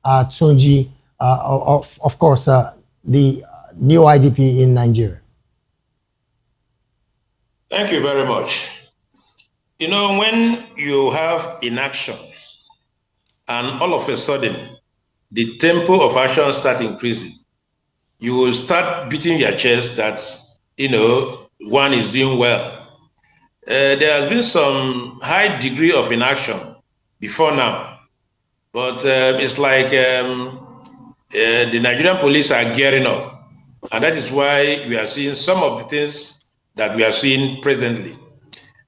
Tunji, of course, the new IGP in Nigeria? Thank you very much. You know, when you have inaction and all of a sudden the tempo of action starts increasing, you will start beating your chest that, one is doing well. There has been some high degree of inaction before now, but it's like the Nigerian police are gearing up, and that is why we are seeing some of the things that we are seeing presently.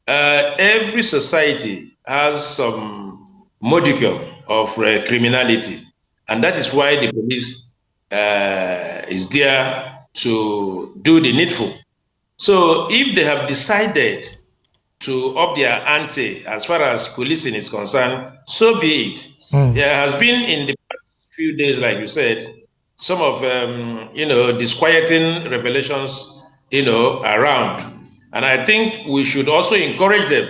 Every society has some modicum of criminality, and that is why the police is there to do the needful. So if they have decided to up their ante as far as policing is concerned, so be it. There has been in the past few days, like you said, some of disquieting revelations, around. And I think we should also encourage them.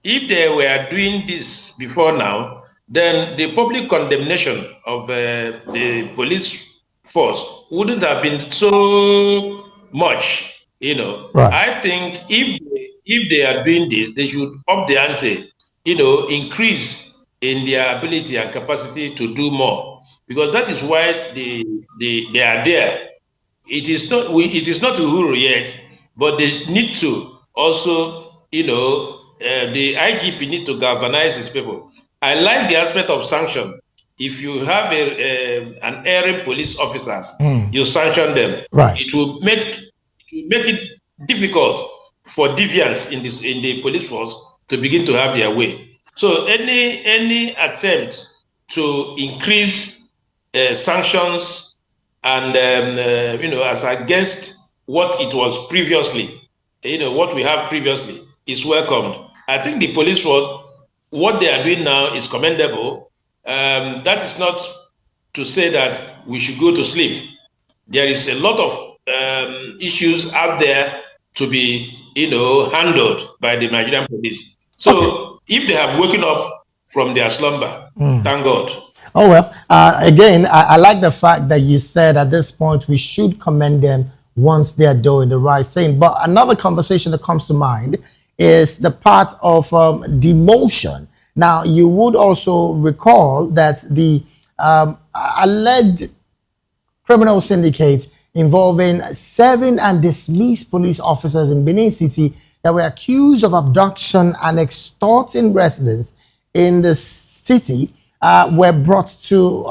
If they were doing this before now, then the public condemnation of the police force wouldn't have been so much, Right. I think if they are doing this, they should up the ante, increase in their ability and capacity to do more, because that is why they are there. It is not Uhuru yet, but they need to also, the IGP need to galvanize his people. I like the aspect of sanction. If you have an erring police officers, you sanction them. Right. It will make it difficult for deviants in the police force to begin to have their way. So any attempt to increase sanctions and as against what it was previously, what we have previously is welcomed. I think the police force, what they are doing now is commendable. That is not to say that we should go to sleep. There is a lot of issues out there to be, handled by the Nigerian police. So if they have woken up from their slumber, thank God. Oh, well, again, I like the fact that you said at this point we should commend them once they're doing the right thing. But another conversation that comes to mind is the part of demotion. Now, you would also recall that the alleged criminal syndicate involving 7 and dismissed police officers in Benin City that were accused of abduction and extorting residents in the city were brought to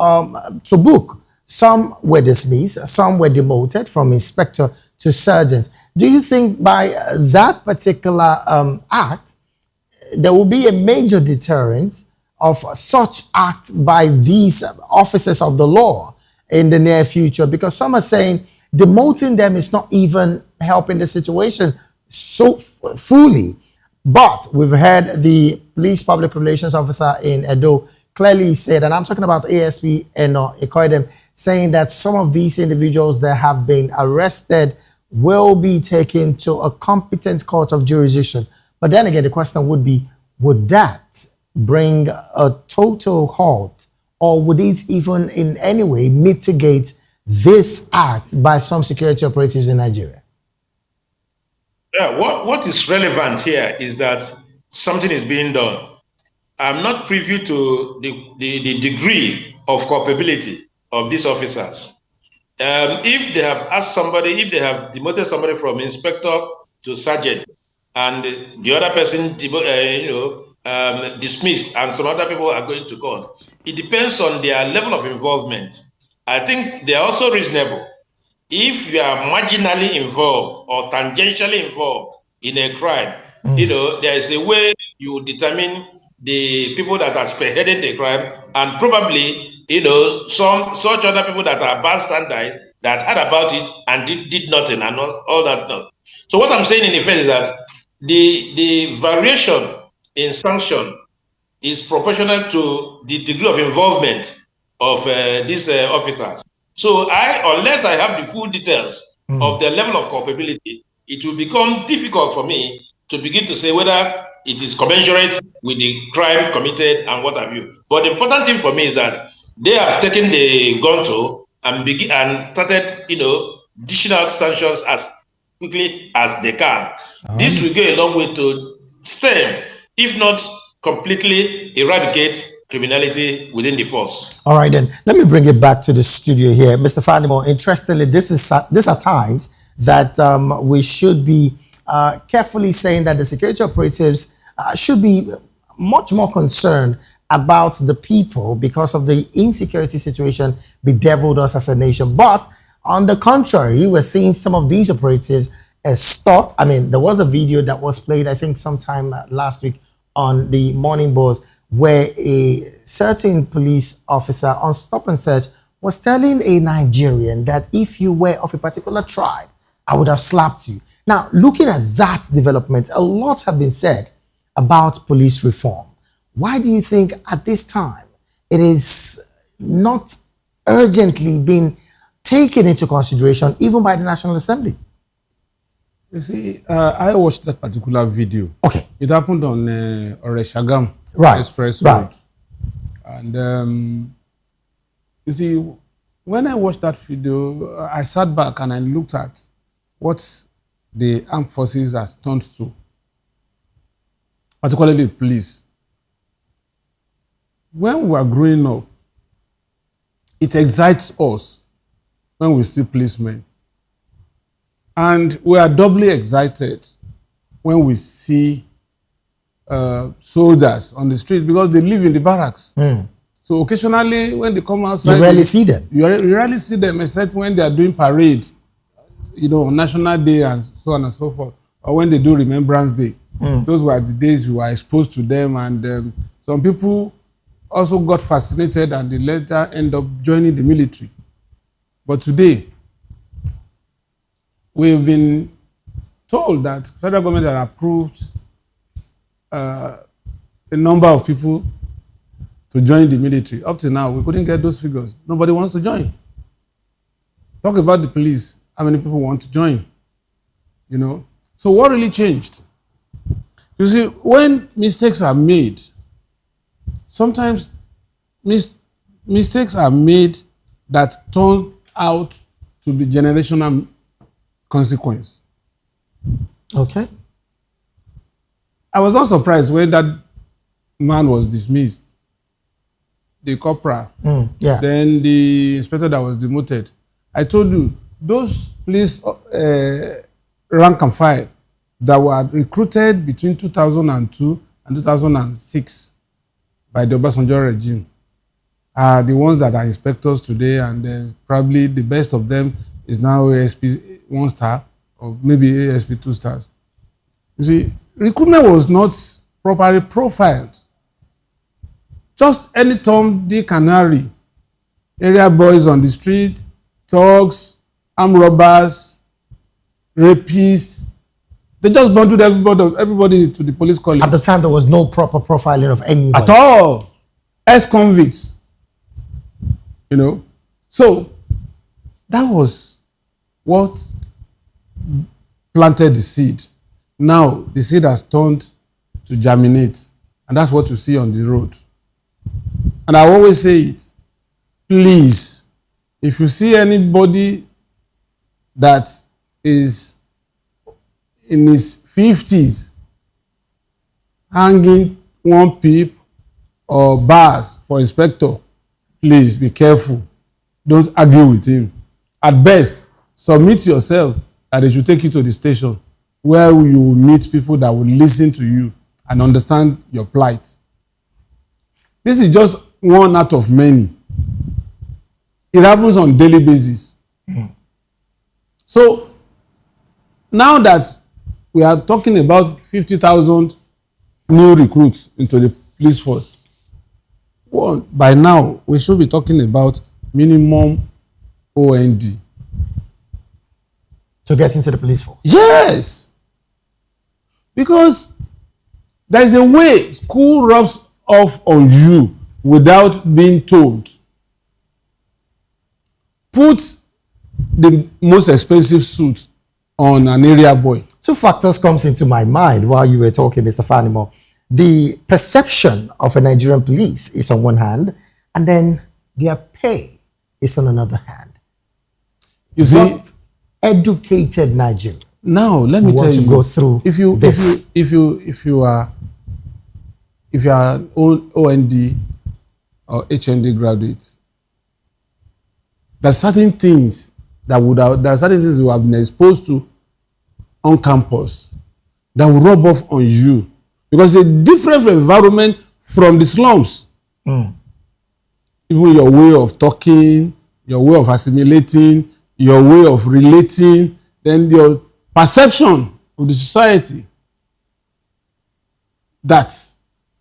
book. Some were dismissed, some were demoted from inspector to sergeant. Do you think by that particular act, there will be a major deterrent of such acts by these officers of the law in the near future? Because some are saying demoting them is not even helping the situation so fully. But we've heard the police public relations officer in Edo clearly said, and I'm talking about ASP Eno Ikoidem, saying that some of these individuals that have been arrested will be taken to a competent court of jurisdiction. But then again, the question would be, would that bring a total halt, or would it even in any way mitigate this act by some security operatives in Nigeria? Yeah, what is relevant here is that something is being done. I'm not privy to the degree of culpability of these officers. If they have asked somebody, if they have demoted somebody from inspector to sergeant, and the other person, dismissed, and some other people are going to court, it depends on their level of involvement. I think they are also reasonable. If you are marginally involved or tangentially involved in a crime, there is a way you determine the people that are spearheading the crime, and probably, some such other people that are bystanders that heard about it and did nothing and all that. So what I'm saying in effect is that the variation in sanction is proportional to the degree of involvement of these officers. So unless I have the full details of their level of culpability, it will become difficult for me to begin to say whether it is commensurate with the crime committed and what have you. But the important thing for me is that They have taken the gun to and started, dishing out sanctions as quickly as they can. This will go a long way to stem, if not completely eradicate criminality within the force. All right, then let me bring it back to the studio here, Mr. Fanimo. Interestingly, these are times that we should be carefully saying that the security operatives should be much more concerned about the people because of the insecurity situation bedeviled us as a nation. But on the contrary, we're seeing some of these operatives extort. I mean, there was a video that was played, I think, sometime last week on the morning buzz where a certain police officer on stop and search was telling a Nigerian that if you were of a particular tribe, I would have slapped you. Now, looking at that development, a lot have been said about police reform. Why do you think at this time it is not urgently being taken into consideration even by the National Assembly? You see, I watched that particular video. Okay. It happened on Oreshagam Express Road. Right. And you see, when I watched that video, I sat back and I looked at what the armed forces has turned to, particularly the police. When we are growing up, it excites us when we see policemen. And we are doubly excited when we see soldiers on the street because they live in the barracks. So occasionally when they come outside, you rarely see them. You rarely see them except when they are doing parade, on National Day and so on and so forth, or when they do Remembrance Day. Those were the days we were exposed to them, and some people also got fascinated and they later end up joining the military. But today, we've been told that federal government has approved a number of people to join the military. Up to now, we couldn't get those figures. Nobody wants to join. Talk about the police. How many people want to join? So what really changed? You see, when mistakes are made, sometimes mistakes are made that turn out to be generational consequence. Okay. I was not surprised when that man was dismissed. The corporal. Yeah. Then the inspector that was demoted. I told you, those police rank and file that were recruited between 2002 and 2006 by the Obasanjo regime are the ones that are inspectors today, and then probably the best of them is now ASP 1 star or maybe ASP 2 stars. You see, recruitment was not properly profiled. Just any Tom, Dick, and Harry, area boys on the street, thugs, armed robbers, rapists, they just bundled everybody to the police college. At the time, there was no proper profiling of anybody. At all. Ex-convicts. So, that was what planted the seed. Now, the seed has turned to germinate. And that's what you see on the road. And I always say it. Please, if you see anybody that is in his 50s hanging one peep or bars for inspector, please be careful. Don't argue with him. At best, submit yourself that they should take you to the station where you will meet people that will listen to you and understand your plight. This is just one out of many. It happens on a daily basis. So, now that we are talking about 50,000 new recruits into the police force, well, by now, we should be talking about minimum OND. To get into the police force? Yes. Because there is a way school rubs off on you without being told. Put the most expensive suit on an area boy. Two factors comes into my mind while you were talking, Mr. Fanimo. The perception of a Nigerian police is on one hand, and then their pay is on another hand. You see, what educated Nigerian now let me tell you, go through if you are an OND or HND graduate, there are certain things you have been exposed to on campus that will rub off on you, because it's a different environment from the slums. Even your way of talking, your way of assimilating, your way of relating, then your perception of the society, that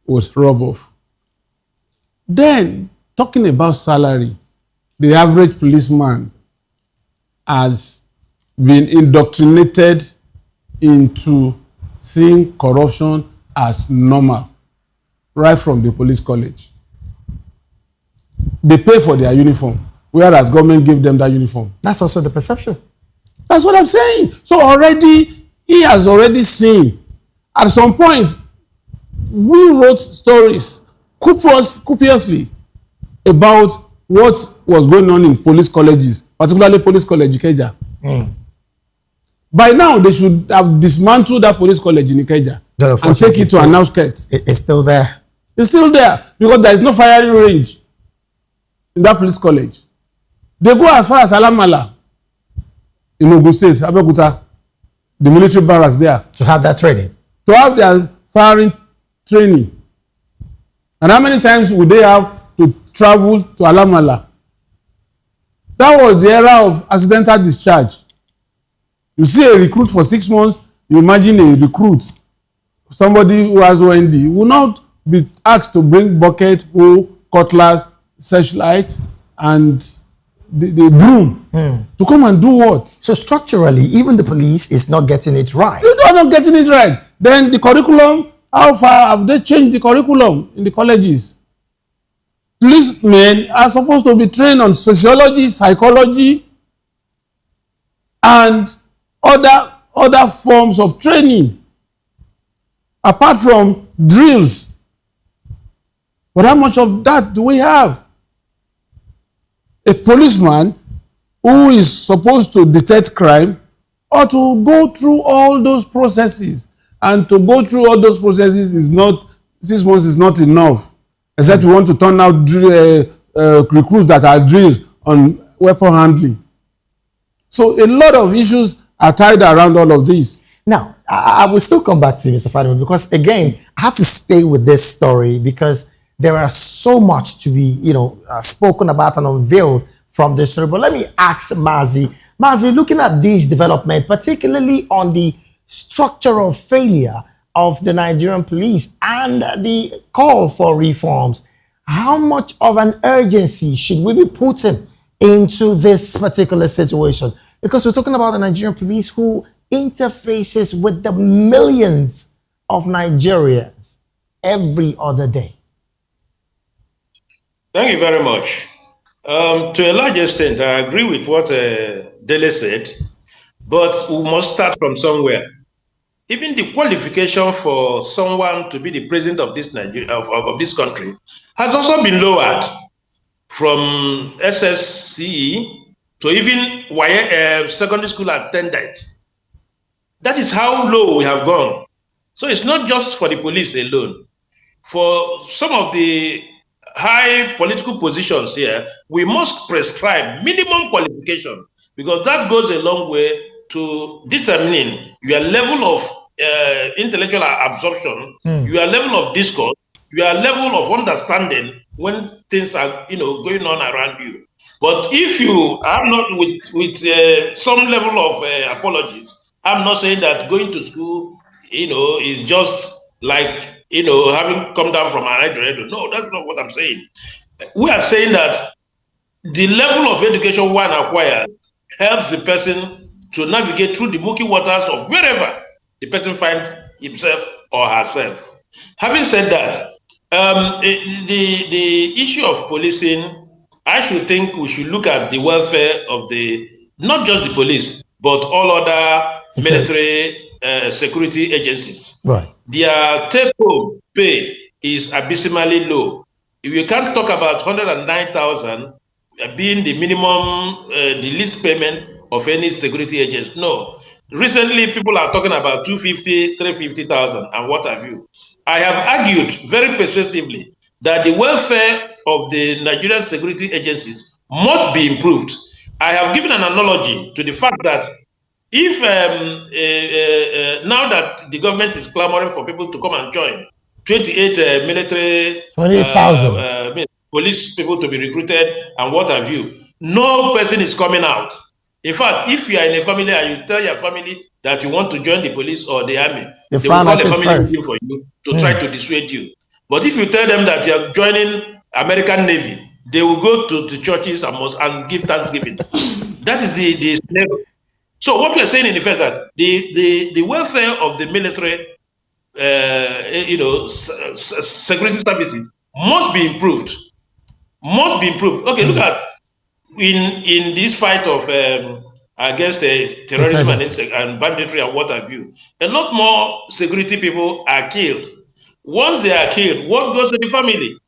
was rub off. Then, talking about salary, the average policeman has been indoctrinated into seeing corruption as normal right from the police college. They pay for their uniform, whereas government gave them that uniform. That's also the perception. That's what I'm saying. So already, he has already seen. At some point, we wrote stories copiously about what was going on in police colleges, particularly Police College Ikeja. By now, they should have dismantled that police college in Ikeja and take it to an outskirts. It's still there. It's still there because there is no firing range in that police college. They go as far as Alamala in Ogun State, Abeokuta, the military barracks there. To have that training. To have their firing training. And how many times would they have to travel to Alamala? That was the era of accidental discharge. You see a recruit for 6 months, you imagine a recruit, somebody who has OND, will not be asked to bring bucket, hoe, cutlass, searchlight, and the broom to come and do what? So structurally, even the police is not getting it right. You are not getting it right. Then the curriculum, how far have they changed the curriculum in the colleges? Policemen are supposed to be trained on sociology, psychology, and other forms of training, apart from drills. But how much of that do we have? A policeman who is supposed to detect crime ought to go through all those processes. And to go through all those processes is not, 6 months is not enough. Except we want to turn out recruits that are drilled on weapon handling. So a lot of issues are tied around all of this. Now, I will still come back to you, Mr. Fadimo, because again, I had to stay with this story because there are so much to be, spoken about and unveiled from this story. But let me ask Mazi. Mazi, looking at these developments, particularly on the structural failure of the Nigerian police and the call for reforms, how much of an urgency should we be putting into this particular situation? Because we're talking about the Nigerian police who interfaces with the millions of Nigerians every other day. Thank you very much. To a large extent, I agree with what Dele said, but we must start from somewhere. Even the qualification for someone to be the president of this of this country has also been lowered from SSCE to even secondary school attendant. That is how low we have gone. So it's not just for the police alone. For some of the high political positions here, we must prescribe minimum qualification because that goes a long way to determining your level of intellectual absorption, your level of discourse, your level of understanding when things are going on around you. But if you are not with some level of apologies, I'm not saying that going to school, is just like having come down from an Nigerian. No, that's not what I'm saying. We are saying that the level of education one acquires helps the person to navigate through the murky waters of wherever the person finds himself or herself. Having said that, the issue of policing, I should think we should look at the welfare of not just the police, but all other military security agencies. Right. Their take-home pay is abysmally low. If you can't talk about 109,000 being the minimum, the least payment of any security agents. No. Recently, people are talking about 250, 350,000 and what have you. I have argued very persuasively that the welfare of the Nigerian security agencies must be improved. I have given an analogy to the fact that if now that the government is clamoring for people to come and join, 28 military 28,000 police people to be recruited and what have you, no person is coming out. In fact, if you are in a family and you tell your family that you want to join the police or the army, they will call a family meeting for you to try to dissuade you. But if you tell them that you are joining American Navy, they will go to the churches and give thanksgiving. That is the scenario. So what we are saying in effect that the welfare of the military, security services must be improved. Must be improved. Okay, look at in this fight of against terrorism and banditry and what have you. A lot more security people are killed. Once they are killed, what goes to the family?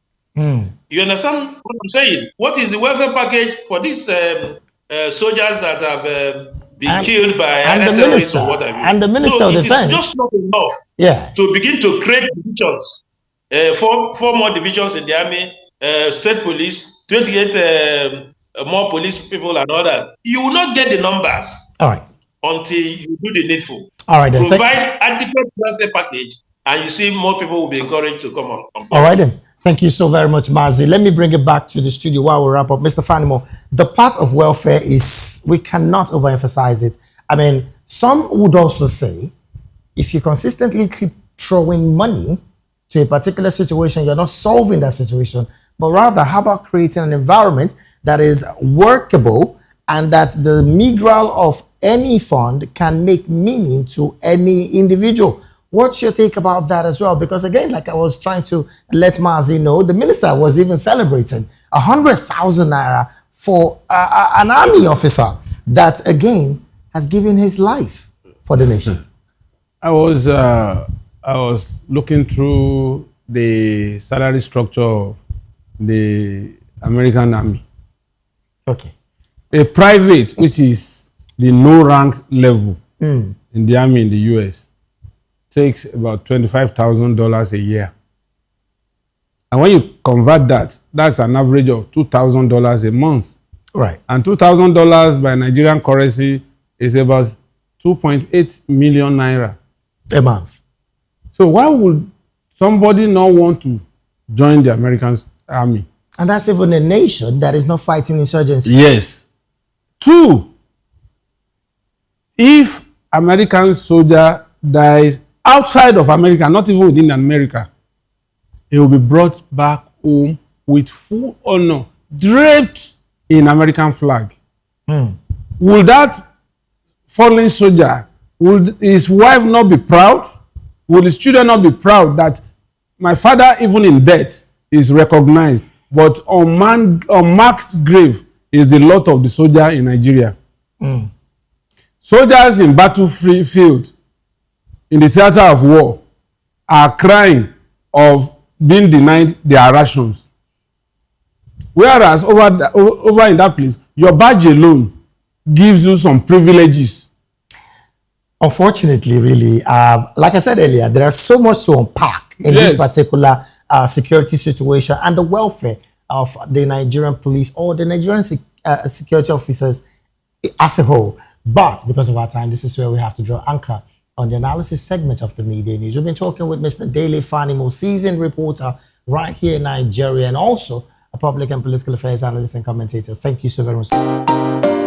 You understand what I'm saying? What is the welfare package for these soldiers that have been killed by other terrorists or what have you? And the Minister of Defense. It is just not enough to begin to create divisions. Four more divisions in the army, state police, 28 more police people and all that. You will not get the numbers until you do the needful. All right, then. Provide adequate welfare package and you see more people will be encouraged to come on board. All right, then. Thank you so very much, Mazi. Let me bring it back to the studio while we wrap up. Mr. Fanimo, the part of welfare is, we cannot overemphasize it. I mean, some would also say, if you consistently keep throwing money to a particular situation, you're not solving that situation, but rather, how about creating an environment that is workable and that the migral of any fund can make meaning to any individual? What's your take about that as well? Because again, like I was trying to let Mazi know, the minister was even celebrating 100,000 naira for an army officer that again has given his life for the nation. I was looking through the salary structure of the American army. Okay. A private, which is the no rank level in the army in the US, takes about $25,000 a year. And when you convert that, that's an average of $2,000 a month. Right. And $2,000 by Nigerian currency is about 2.8 million naira a month. So why would somebody not want to join the American army? And that's even a nation that is not fighting insurgency. Yes. 2, if American soldier dies outside of America, not even within America, he will be brought back home with full honor, draped in American flag. Will that fallen soldier, will his wife not be proud? Will his children not be proud that my father, even in death, is recognized, but unmarked grave is the lot of the soldier in Nigeria? Soldiers in battlefield, in the theater of war, are crying of being denied their rations. Whereas over in that place, your badge alone gives you some privileges. Unfortunately, really, like I said earlier, there is so much to unpack in this particular security situation and the welfare of the Nigerian police or the Nigerian security officers as a whole. But because of our time, this is where we have to draw anchor on the analysis segment of the media news. We've been talking with Mr. Dele Fanimo, seasoned reporter right here in Nigeria, and also a public and political affairs analyst and commentator. Thank you so very much.